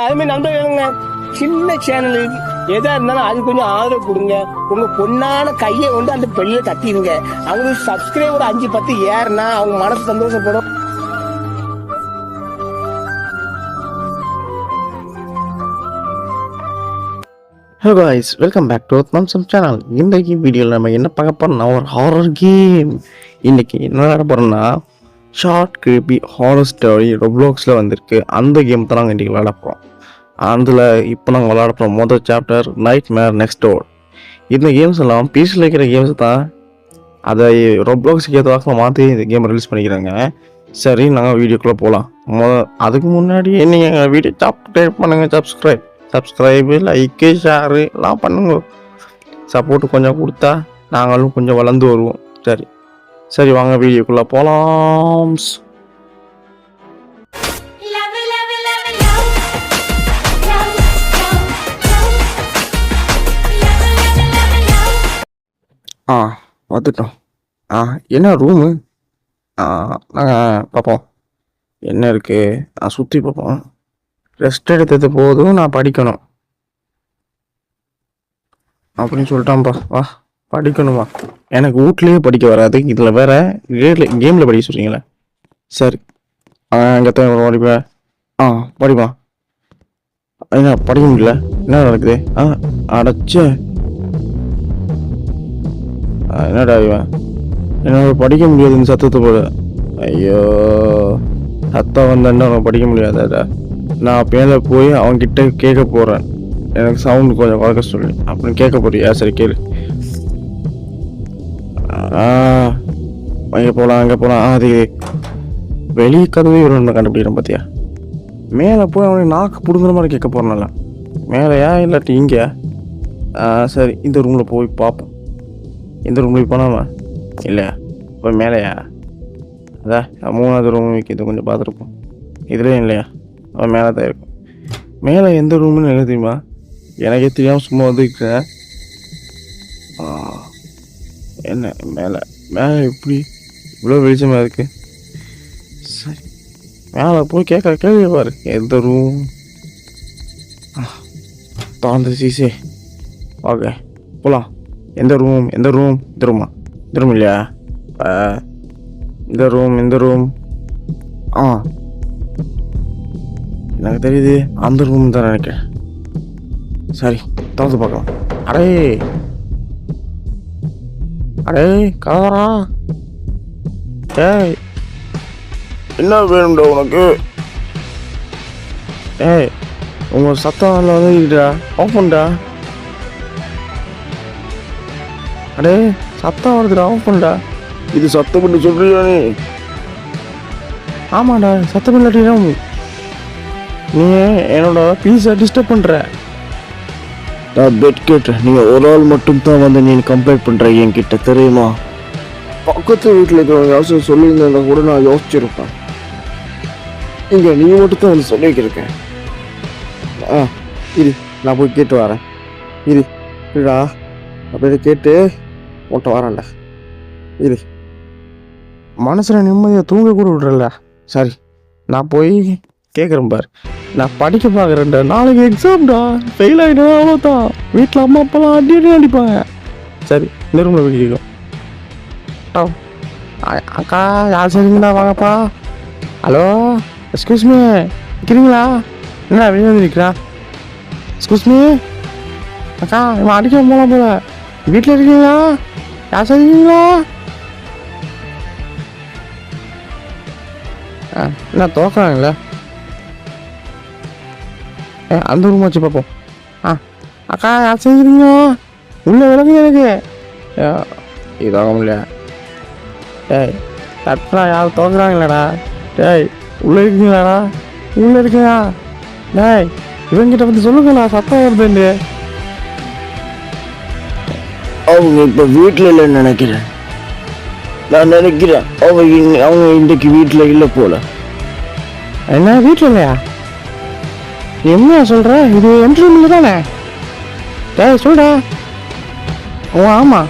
அதுமாதிரி நண்பர்களுங்க சின்ன சேனல் எதா இருந்தாலும் அது கொஞ்சம் ஆதரவு கொடுங்க. உங்க பொண்ணான கையை கொண்டு அந்த பெண்ணில தட்டிடுங்க. அவங்களுக்கு சப்ஸ்கிரைபர் 5-10 ஏறுனா அவங்க மனசு சந்தோஷப்படும். Hello guys, welcome back to Mamsam channel. இன்றைக்கு வீடியோவில் நம்ம என்ன பார்க்க போறோம்னா ஒரு ஹாரர் கேம். இன்னைக்கு என்ன விளையாட போறோம்னா ஷார்ட் கிரிப்பி ஹாரர் ஸ்டோரி ரொப்ளாக்ஸில் வந்திருக்கு. அந்த கேம் தான் நாங்கள் இன்றைக்கி விளையாட போகிறோம். அதில் இப்போ நாங்கள் விளையாட போகிறோம் மொதல் சாப்டர் நைட் மேர் நெக்ஸ்ட் டோர். இந்த கேம்ஸ் எல்லாம் பீஸில் இருக்கிற கேம்ஸ் தான் அதை ரொப்ளாக்ஸுக்கு ஏற்றவாக்கில் மாற்றி இந்த கேம் ரிலீஸ் பண்ணிக்கிறாங்க. சரி, நாங்கள் வீடியோக்குள்ளே போகலாம். அதுக்கு முன்னாடி நீங்கள் எங்கள் வீடியோ சப்ஸ்கிரைப் பண்ணுங்கள். சப்ஸ்கிரைபு, லைக்கு, ஷேரு எல்லாம் பண்ணுங்க. சப்போர்ட்டு கொஞ்சம் கொடுத்தா நாங்களும் கொஞ்சம் வளர்ந்து வருவோம். சரி வாங்க வீடியோக்குள்ளே போகலாம். வந்துட்டோம். என்ன ரூமு? நாங்கள் பார்ப்போம் என்ன இருக்குது. சுற்றி பார்ப்போம். ரெஸ்ட் எடுத்தது போதும், நான் படிக்கணும் அப்படின்னு சொல்லிட்டான்ப்பா. வா படிக்கணுமா? எனக்கு வீட்லேயே படிக்க வராது, இதில் வேற கேமில் படிக்க சொல்கிறீங்களே. சரி, இங்கே படிப்பேன். படிப்பா. என்ன படிக்க முடியல? என்ன நடக்குது? அடைச்ச என்னடா இவன் என்னால் படிக்க முடியாதுன்னு சத்தத்தை போல. ஐயோ, சத்தம் வந்தேன்னா அவன் படிக்க முடியாதாடா. நான் மேலே போய் அவன்கிட்ட கேட்க போகிறேன். எனக்கு சவுண்டு கொஞ்சம் குறைக்க சொல்லு அப்படின்னு கேட்க போறியா? சரி கேளு. அங்கே போகலாம், அங்கே போகலாம். அது வெளியே கதவே ஒரு ஒன்று கண்டுபிடிக்கிறேன் பார்த்தியா? மேலே போய் அவனுக்கு நாக்கு பிடுங்குற மாதிரி கேட்க போகிறனால மேலேயா இல்லாட்டி இங்கே? சரி, இந்த ரூமில் போய் பார்ப்போம். இந்த ரூமில் போனாமா இல்லையா? இப்போ மேலேயா? அதான் 3வது ரூம் வைக்கிறது கொஞ்சம் பார்த்துருப்போம். இதுலேயும் இல்லையா? அவன் மேலே தான் இருக்கும். மேலே எந்த ரூம்னு எனக்கு தெரியுமா? எனக்கே தெரியாமல் சும்மா வந்துருக்கேன். என்ன மேலே எப்படி இவ்வளோ வெளிச்சமாக இருக்குது? சரி, மேலே போய் கேள்வி பாரு. எந்த ரூம் தாழ்ந்த சீசே. ஓகே போகலாம். எந்த ரூம்? இந்த ரூமா? இந்த ரூம் இல்லையா? இந்த ரூம் எனக்கு தெரியுது அந்த ரூம் தான் நினைக்கிறேன். சரி, திறந்து பார்க்கலாம். அடே கதவரா. ஏய், என்ன வேணும்டா உனக்கு? ஏய், உங்கள் சத்தம் நல்லா வந்துடா. ஆஃப் பண்ணா. அடே சத்தம் வருதுடா, ஆஃப் பண்ணா. இது சத்தம் பண்ணி சொல்றியா நீ? ஆமாடா, சத்தம் இல்லாட்டினா நீ என்னோட பீஸை டிஸ்டர்ப் பண்ணுற. நான் பெட் கேட்டேன், நீங்கள் ஒரு ஆள் மட்டும்தான் வந்து நீ கம்ப்ளைண்ட் பண்ணுற என்கிட்ட, தெரியுமா? பக்கத்து வீட்டில் இருக்கிறவங்க யாரும் சொல்லியிருந்தா கூட நான் யோசிச்சிருப்பேன். இங்கே நீ மட்டும் தான் வந்து சொல்லியிருக்கேன். இரு, நான் போய் கேட்டு வரேன். இருடா, அப்படியே கேட்டு போட்ட வரேன்டா. இரு, மனசில் நிம்மதியாக தூங்க கூட விட்றல. சரி, நான் போய் கேட்குறேன் பாரு. நான் படிக்க பார்க்குறேன்டா. நாளைக்கு எக்ஸாம்டா. ஃபெயில் ஆகிடும், அவ்வளோதான். வீட்டில் அம்மா அப்பாலாம் அடிப்பாங்க. சரி, இந்த ரூமில் போய் அக்கா யார் சரிங்களா? வாங்கப்பா. ஹலோ, எக்ஸ்கியூஸ் மீ, நிற்கிறீங்களா? என்ன வெளியே வந்து நிற்கிறா? எக்ஸ்கியூஸ் மீ அக்கா, இவன் அடிக்க போகலாம் போல. வீட்டில் இருக்கீங்களா? யார் சரிங்களா? என்ன தோக்குறாங்களே? அந்த ரூம் வச்சு பார்ப்போம். அக்கா யார் செய்கிறீங்க? உள்ளே விளங்க எனக்கு இதாக முடியல. டேய், கரெக்டாக யாரும் தோக்குறாங்களாடா? டேய், உள்ளே இருக்கீங்களாடா? உள்ளே இருக்கீங்களா? டேய், இவங்கிட்ட வந்து சொல்லுங்களா, சத்தம் வருதுண்டு. அவங்க இப்போ வீட்டில் இல்லைன்னு நினைக்கிறேன். நான் நினைக்கிறேன் அவங்க இன்றைக்கு வீட்டில் இல்லை போல. என்ன வீட்டில் இல்லையா? என்ன சொல்கிற? இது என்ட்ரி ரூமில் தானே? டேய் சொல்டா. ஆமாம்,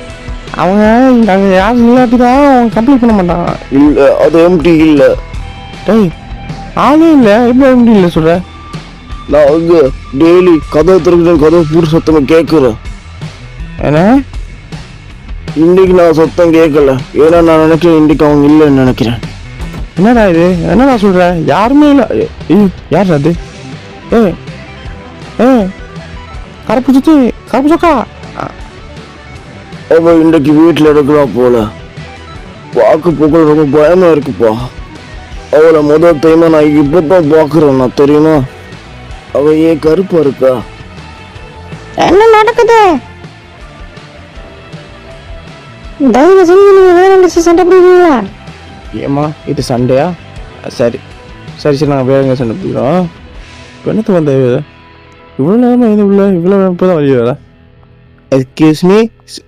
அவங்க அங்கே யாரும் இல்லாட்டி தான் அவங்க கம்ப்ளீட் பண்ண மாட்டாங்க. இல்லை, அது எம்டி இல்லை. டேய், ஆளே இல்லை, எப்படி எம்டி இல்லை சொல்கிற? நான் வந்து டெய்லி கதவை திறக்கிறேன், கதவை பூட்டு சத்தமாக கேட்குறேன். ஏன்னா இன்னைக்கு நான் சத்தம் கேட்கல. ஏன்னா நான் நினைக்கிறேன் இன்னைக்கு அவங்க இல்லைன்னு நினைக்கிறேன். என்னடா இது, என்னடா சொல்ற? யாருமே இல்லை. யார் அது? ஏ ஏ கருப்பு சுத்தி, கருப்பு சொக்கா. அவ இன்னைக்கு வீட்டில் இருக்கிறா போல. பார்க்க போக ரொம்ப பயமா இருக்குப்பா. அவளை முதல் டைமா நான் இப்பதான் பாக்குறேன். நான் தெரியுமா? அவ ஏன் கருப்பா இருக்கா? என்ன நடக்குது? தயவு செஞ்சு நீங்க வேற சண்டை போடுவீங்களா? ஏமா இது சண்டையா? சரி சரி சரி, நாங்கள் வேற சண்டை போடுறோம். என்னத்து வந்த இவ்வளோ நேரமா இது உள்ள இவ்வளோ இப்போதான் வழி வர. எக்ஸ்கியூஸ் மீ,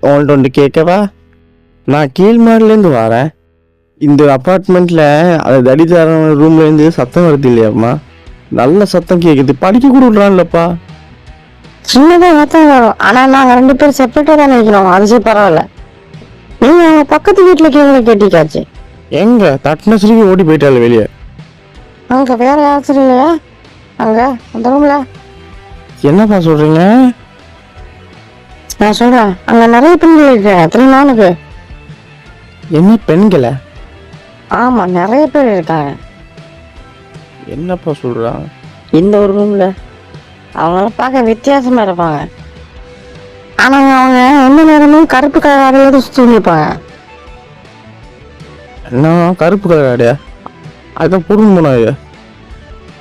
உங்கள்கிட்ட ஒன்று கேட்கவா? நான் கீழ்மாடிலேருந்து வரேன். இந்த அப்பார்ட்மெண்ட்டில் அது தடிதார ரூம்லேருந்து சத்தம் வருது இல்லையாம்மா? நல்ல சத்தம் கேட்குது. படிக்க கூட விட்றான்லப்பா. சின்னதாக சத்தம் வரும். ஆனால் நாங்கள் 2 பேரும் செப்பரேட்டாக தான் நிற்கிறோம். அது சரி பரவாயில்ல. நீங்கள் அவங்க பக்கத்து வீட்டில் கேட்டிக்காச்சு. எங்க தட்டின சிறுகி ஓடி போயிட்டாள் வெளியே. அங்கே வேற யாரும் இல்லையா? அங்கே அந்த ரூமில் என்னப்பா சொல்கிறீங்க? நான் சொல்கிறேன், அங்கே நிறைய பெண்கள் இருக்கு. தெரியுமா உனக்கு? என்ன பெண்களை? ஆமாம், நிறைய பேர் இருக்காங்க. என்னப்பா சொல்கிறான்? இந்த ஒரு ரூமில் அவங்கள பார்க்க வித்தியாசமாக இருப்பாங்க. ஆனால் அவங்க எந்த நேரமும் கருப்பு கலர் சுற்றி நிற்பாங்க. என்ன கருப்பு கலர் ஆடையா? அதுதான் பொருள் போனாங்க.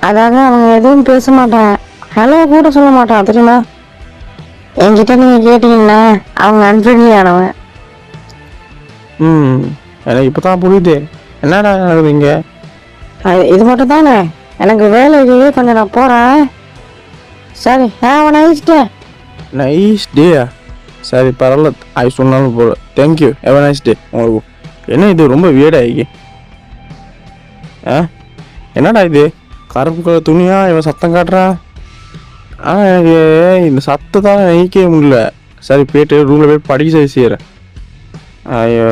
அதாவது அவங்க எதுவும் பேச மாட்டாங்க, ஹலோ கூட சொல்ல மாட்டான். தெரியுமா? என்கிட்ட நீங்கள் கேட்டீங்கன்னா அவங்க அன்ஃப்ரெண்ட்லி ஆனவங்க. எனக்கு இப்போ தான் புரியுது. என்னடா நடக்குதுங்க? இது மட்டும் தானே எனக்கு வேலைக்கு. கொஞ்சம் நான் போகிறேன். சரி, நைஸ் டே. நைஸ் டேயா? சரி பரவாயில்ல, அது சொன்னாலும் போல. Thank you, have a nice day. உங்களுக்கு என்ன இது ரொம்ப வியர்டாகி? என்னடா இது கருப்பு கலர் துணியா? இவன் சத்தம் காட்டுறான். எனக்கு இந்த சத்தத்தை நினைக்கவே முடியல. சரி போயிட்டு ரூமில் போய் படிக்க சரி செய்கிறேன். ஐயோ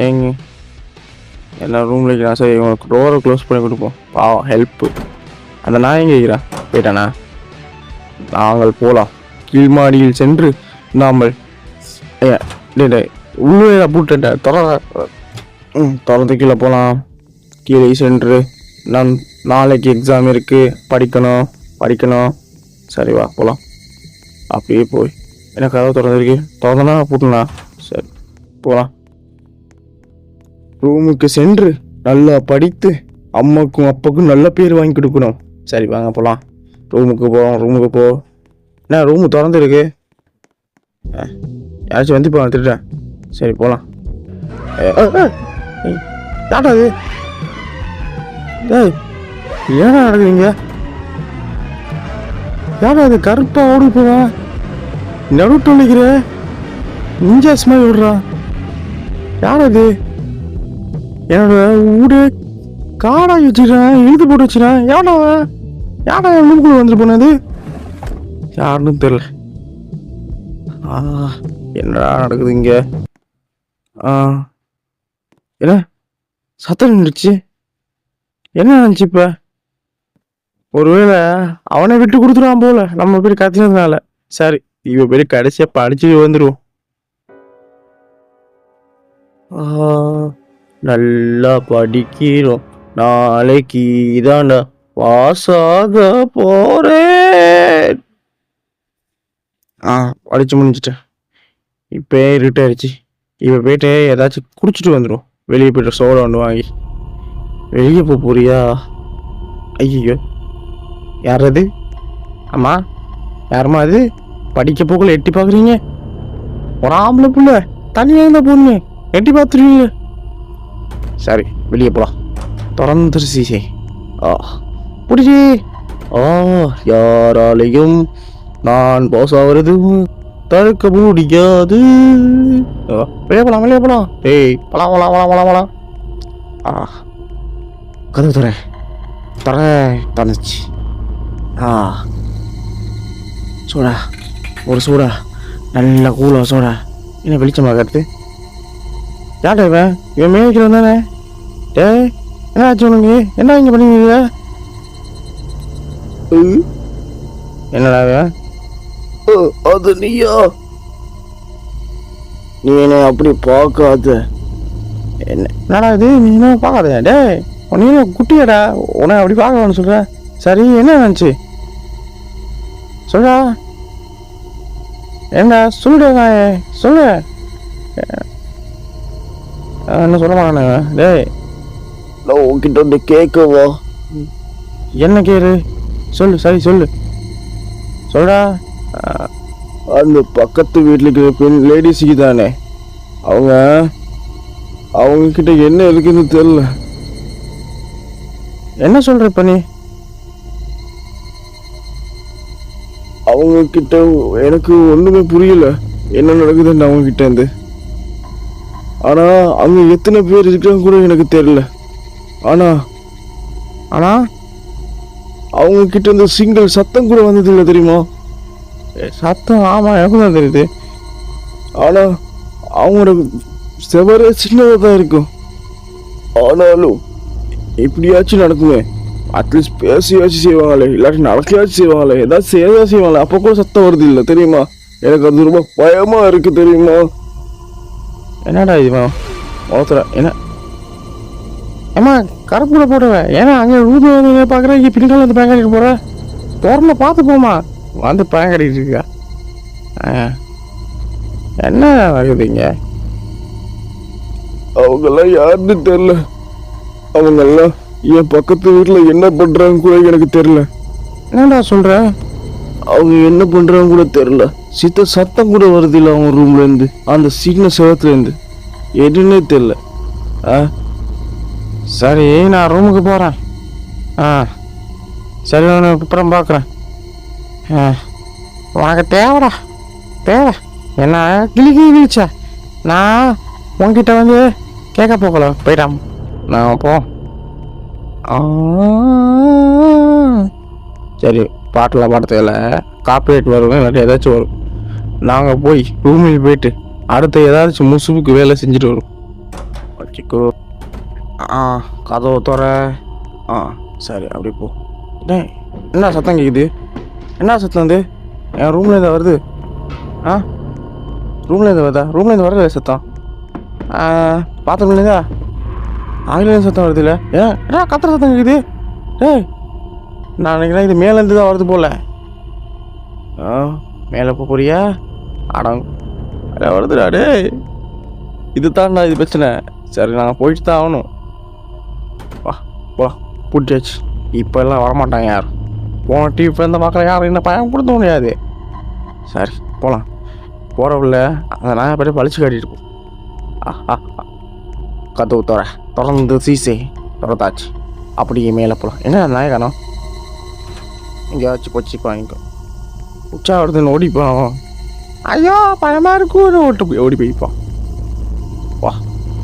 ஏங்க எல்லாம் ரூமில் இருக்கிறான். சரி இவனுக்கு டோரை க்ளோஸ் பண்ணி கொடுப்போம். பாவம் ஹெல்ப்பு. அந்த நான் எங்கே இருக்கிறான்? போயிட்டானா? நாங்கள் போகலாம். கீழ்மாடியில் சென்று நாமல் உள்ளே பூட்டேன். திறந்து கீழே போகலாம். கீழே சென்று நான் நாளைக்கு எக்ஸாம் இருக்குது, படிக்கணும். சரி வா போகலாம். அப்படியே போய் என்ன கதவு திறந்துருக்கு, திறந்தனா பூட்டலாம். சரி போகலாம். ரூமுக்கு சென்று நல்லா படித்து அம்மாக்கும் அப்பாவுக்கும் நல்ல பேர் வாங்கி கொடுக்கணும். சரி வாங்க போகலாம். ரூமுக்கு போ. என்ன ரூமு திறந்துருக்கு? யாராச்சும் வந்து இப்போ வந்துட்டேன். சரி போகலாம். யாட்டா அது? ஏன்னா நடக்குறீங்க? யாரா அது கருப்பா ஓடி போவான்? நடுட்டு நினைக்கிற இன்ஜாஸ் மாதிரி விடுறான். யார் அது? என்னோட வீடு காடாகி வச்சுக்கிறேன், இழுத்து போட்டு வச்சுக்கிறேன். யாரா உள்ளுக்குள்ள வந்துட்டு போனது? யாருன்னு தெரியல. என்னடா நடக்குது இங்க? என்ன சத்தம் நின்றுச்சு? என்ன நினச்சி இப்ப? ஒருவேளை அவனை விட்டு கொடுத்துருவான் போல நம்ம பேர் கத்தினதுனால. சரி இவ பேர் கடைசியா படிச்சு வந்துருவோம். நல்லா படிக்கிறோம், நாளைக்கு இதாண்டா பாஸாக போறேன். படிச்சு முடிஞ்சிட்டேன். இப்போ இருட்டு ஆயிடுச்சு. இப்போ போயிட்டு ஏதாச்சும் குடிச்சிட்டு வந்துடும். வெளியே போய்ட்டு சோடா ஒன்று வாங்கி. வெளியே போறியா? ஐயோ யார் அது? அம்மா யாருமா அது? படிக்க போகல எட்டி பார்க்குறீங்க? ஒரு ஆம்பளை புள்ள தனியாக இருந்தால் பொண்ணு எட்டி பார்த்துருவீங்க. சரி வெளியே போகலாம். திறந்துருச்சு. பிடிச்சி யாராலையும் நான் பாஸ் ஆகிறது தடுக்க முடியாது. வெளியே போகலாம். ஏய் போலாம். கதவு திறந்துச்சு. சோடா, ஒரு சோடா, நல்ல கூலா சோடா. என்ன வெளிச்சமாக கருத்து? யார்டா இவன் மேய்க்கிறவன் தானே? என்ன ஆச்சு உனக்கு? என்ன இங்கே பண்ணுவீங்க? என்னடா இவன்? அது நீயா? நீ என்ன அப்படி பார்க்காத. என்னடா இது? நீ என்ன பார்க்காத? டேய் நீ குட்டியாடா, உன்னை அப்படி பார்க்கலான்னு சொல்ற. சரி என்ன நினச்சி சொல்றா, என்ன சொல்லுடா, சொல்லு. என்ன சொல்ல மாட்டானுங்க. டேய் நான் உன்கிட்ட வந்து கேட்கவா? என்ன கேளு, சொல்லு. சரி சொல்லு, சொல்றா. அந்த பக்கத்து வீட்டில் இருக்கிற பெண் லேடிஸுக்கு தானே, அவங்க கிட்ட என்ன இருக்குன்னு தெரியல. என்ன சொல்ற இப்ப நீ? அவங்க கிட்ட எனக்கு ஒண்ணுமே புரியல, என்ன நடக்குதுன்னு அவங்க கிட்ட இருந்து. ஆனா அங்க எத்தனை பேர் இருக்காங்க கூட எனக்கு தெரியல. ஆனா ஆனா அவங்க கிட்ட இருந்து சிங்கிள் சத்தம் கூட வந்தது இல்லை, தெரியுமா? சத்தம்? ஆமா, எனக்கும் தான் தெரியுது. ஆனா அவங்களோட செவரே சின்னதாக தான் இருக்கும். ஆனாலும் இப்படியாச்சும் நடக்குமே, அட்லீஸ்ட் பேசியாச்சும் செய்வாங்களே, இல்லாட்டி நடக்கையாச்சும் செய்வாங்களே, ஏதாவது செய்வாங்களே, அப்போ கூட சத்தம் வருது இல்லை, தெரியுமா? எனக்கு அது ரொம்ப பயமா இருக்கு, தெரியுமா? என்னடா இது ஒருத்தர என்ன ஏமா கருப்புல போடுவேன்? ஏன்னா அங்கே ரூபி வந்து பார்க்குறேன், இங்கே பின்னால் வந்து பேங்க் அடிக்க போகிறேன். திறமை பார்த்து போமா, வந்து பேங்க் அடிக்கிட்டு இருக்கா. என்ன வருதுங்க? அவங்கெல்லாம் யாருன்னு தெரியல. அவங்கெல்லாம் என் பக்கத்து வீட்டில் என்ன பண்ணுறாங்க கூட எனக்கு தெரியல. என்னடா சொல்கிற? அவங்க என்ன பண்ணுறாங்க கூட தெரியல. சத்தம் கூட வருது இல்லை அவங்க ரூம்லேருந்து, அந்த சின்ன செவத்துலேருந்து. எதுன்னே தெரியல. சரி நான் ரூமுக்கு போகிறேன். சரி நான் அப்புறம் பார்க்குறேன். உனக்கு தேவை என்ன கிழிச்சா? நான் உங்ககிட்ட வந்து கேட்க போகல, போயிட்டான் நான் போ. சரி பாட்டில் பாடத்தில் காப்பரேட் வரும், இல்லாட்டி ஏதாச்சும் வரும். நாங்கள் போய் ரூமில் போயிட்டு அடுத்து ஏதாச்சும் முசுவுக்கு வேலை செஞ்சுட்டு வரும். வச்சுக்கோ. கதவை தோற. சரி அப்படி போ. என்ன சத்தம் கேட்குது? என்ன சத்தம் வந்து என் ரூமில் இருந்து வருது? ரூமில் இருந்து வருதா? ரூமில் இருந்து வரல சத்தம். பாத்ரூம்லேருந்தா ஆங்கிலேயும் சத்தம் வருது இல்லை? ஏன்னா கத்துற சத்தம் கேட்குது. நான் நினைக்கிறேன் இது மேலேருந்து தான் வருது போல. மேலே போறியா? அடம் வருதுடா. இது தான்டா இது பிரச்சனை. சரி நாங்கள் போயிட்டு தான் ஆகணும். வா போலாம், பூட்டியாச்சு. இப்போ எல்லாம் வரமாட்டாங்க யாரும். போன டிவி ஃப்ரெண்டை பார்க்குற யாரும் என்ன பயம் கொடுத்த முடியாது. சரி போகலாம். போகிறவில்ல அந்த நாயை பற்றி பழிச்சு காட்டிட்டு இருக்கும். கதவு திறந்து சீசே திறந்தாச்சு. அப்படியே மேலே போகலாம். என்ன நாயை காணோம்? எங்கேயாச்சும் போச்சு வாங்கிக்கோ. உச்சா வருதுன்னு ஓடிப்போம். ஐயோ பயமாக இருக்கும், ஓடி போய்ப்போம். வா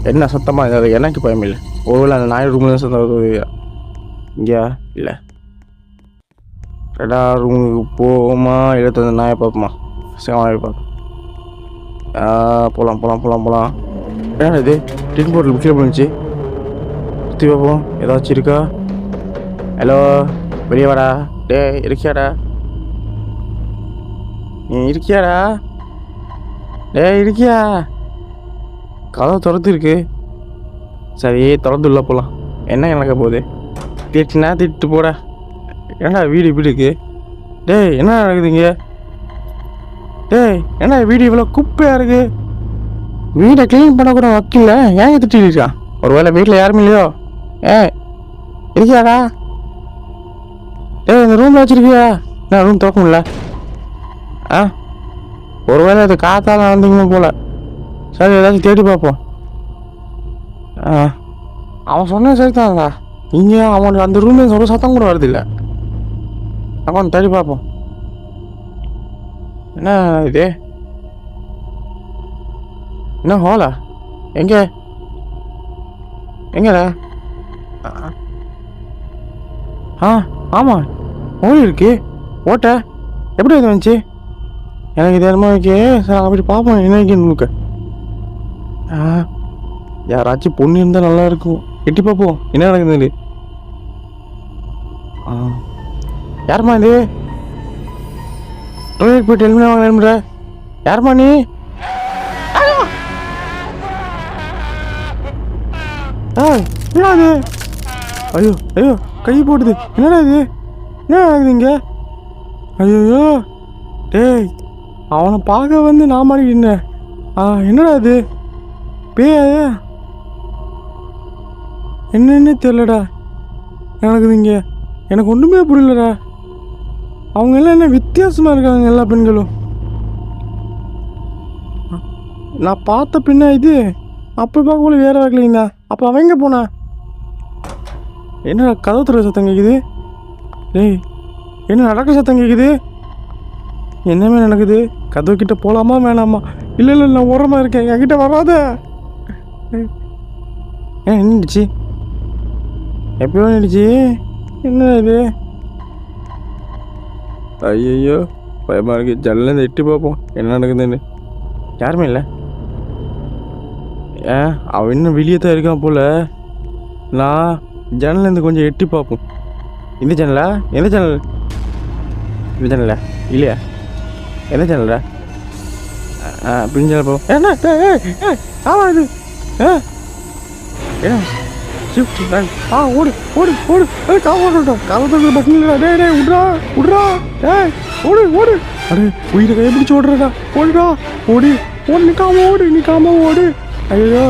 என்ன சத்தமாக இருந்தது? எனக்கு பயம் இல்லை. ஒருவேளை அந்த நாய் ரூமில் சத்தம் வருது. இங்கேயா இல்லை? ரெடா ரூமுக்கு போமா, எடுத்து அந்த நாயை பார்ப்போமா? சேவாய் பார்ப்போம். போகலாம். ஏன்னா இது டின் போட்டில் கீழே போணுச்சு. சுற்றி பார்ப்போம், ஏதாச்சும் இருக்கா? ஹலோ, வெளியே வாடா. இருக்கியாடா? நீ இருக்கியாடா? இருக்கியா? கதவை திறந்து இருக்கு. சரி திறந்து உள்ள போகலாம். என்ன நடக்க போகுது? திட்டுனா திட்டு போட. ஏன்னா வீடு இருக்கு. என்ன நடக்குதுங்க? என்ன வீடு இவ்வளோ குப்பையாக இருக்கு? வீடை க்ளீன் பண்ண கூட வக்கீல்ல, ஏன் திட்டிருக்கா? ஒரு வேளை வீட்டில் யாருமே இல்லையோ? இருக்கியாடா? இந்த ரூமில் வச்சிருக்கியா? என்ன ரூம் திறக்க முடியல? ஒருவேளை இது காத்தால நடந்தீங்க போல. சரி ஏதாச்சும் தேடி பார்ப்போம். அவன் சொன்ன சரிதான்டா. இங்கே அவனுக்கு அந்த ரூம்ல சொல்ல சத்தம் கூட வருது இல்லை. அவன் தேடி பார்ப்போம். என்ன இது? என்ன ஹோலா? எங்கடா? ஆமாம் ஹோல் இருக்கு. ஓட்ட எப்படி இது வந்துச்சு? எனக்கு இது என்னமோ இருக்கே. சார் அப்படி பார்ப்போம் என்ன இருக்குன்னு. யாராச்சும் பொண்ணு இருந்தால் நல்லா இருக்கும். எட்டி பார்ப்போம் என்ன நடக்குது. யாரும்மா இது டொய்லெட் போயிட்டு எழுமினா வாங்க எழுமுற யாரும்மா நீ என்னடா இது ஐயோ ஐயோ கை போட்டுது என்னடா இது என்ன ஆகுது இங்க ஐயோ டேய் அவனை பார்க்க வந்து நான் மாட்டிக்கிட்டேன் என்னடா இது பேய என்னன்னு தெரியலடா எனக்கு இங்க எனக்கு ஒன்றுமே புரியலடா அவங்க எல்லாம் என்ன வித்தியாசமாக இருக்காங்க எல்லா பெண்களும் நான் பார்த்த பின்ன இது அப்போ பார்க்கக்குள்ள வேற வைக்கலைங்கண்ணா அப்போ அவன் எங்கே போனா என்னடா கதவு திற சத்தம் கேட்குது டேய் என்ன நடக்கிற சத்தம் கேட்குது என்னமே நடக்குது கதவு கிட்ட போகலாமா வேணாமா இல்லை இல்லை நான் ஓரமாக இருக்கேன் என்கிட்ட வராத நின்றுச்சு எப்பயோ நின்றுச்சு என்ன இது ஐயோ பயமாக இருக்கு ஜன்னலேருந்து எட்டி பார்ப்போம் என்ன நடக்குதுன்னு யாருமே இல்லை அவன் இன்னும் வெளியே தான் இருக்கான் போல நான் ஜன்னலேருந்து கொஞ்சம் எட்டி பார்ப்போம் இந்த ஜன்னலா எந்த ஜன்னல் இந்த ஜன்னலா இல்லையா எந்த ஜன்னலா பின் ஜன்னல் போ என்ன ஆமாம் இது என்ன ஷிஃப்ட் ஓடு ஓடு ஓடு காவல் காவல் பசங்க இல்லைடா டே விட்றா விட்றா ஓடு ஓடு அடே உயிரை கையை பிடிச்சி ஓடுறா ஓடுடா ஓடி ஓடு நிற்காம ஓடு ஐயோ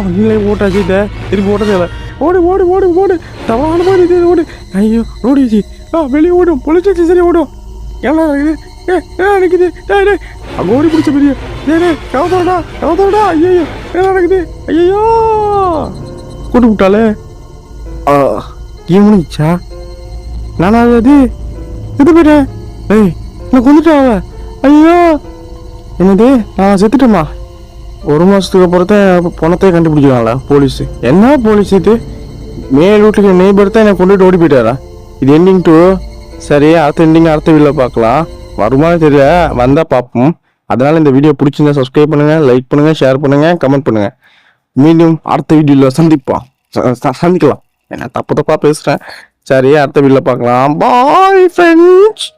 நீங்களே ஓட்டாச்சு திருப்பி ஓட்டதில்லை ஓடு ஓடு ஓடு ஓடு தவறான மாதிரி இது ஓடு ஐயோ ஓடிச்சு வெளியே ஓடும் பொலிச்சு சரி ஓடும் என்ன இருக்குது நினைக்குது அங்கே ஓடி பிடிச்ச பெரிய கவத்தோடா ஐயோ என்ன நடக்குது ஐயோ கூட்டு விட்டாலே ஈவனிச்சா நானா அது இது போயிட்டேன் எனக்கு வந்துட்டேன் அவன் ஐயோ என்னது நான் செத்துட்டேம்மா 1 மாதத்துக்கு அப்புறத்தான் பணத்தை கண்டுபிடிக்கிறாங்களா போலீஸ் என்ன போலீஸ் இது மேல் வீட்டுக்கு நெய்பர் தான் என்னை கொண்டுட்டு ஓடி போயிட்டாரா இது எண்டிங் டூ சரி அடுத்த எண்டிங் அடுத்த வீடியோவில் பார்க்கலாம் வருமானம் தெரியல வந்தால் பார்ப்போம் அதனால் இந்த வீடியோ பிடிச்சிருந்தா சப்ஸ்கிரைப் பண்ணுங்கள் லைக் பண்ணுங்கள் ஷேர் பண்ணுங்கள் கமெண்ட் பண்ணுங்கள் மீண்டும் அடுத்த வீடியோவில் சந்திக்கலாம் என்ன தப்பு தப்பாக பேசுகிறேன் சரி அடுத்த வீடியோவில் பார்க்கலாம் பாய் ஃப்ரெண்ட்ஸ்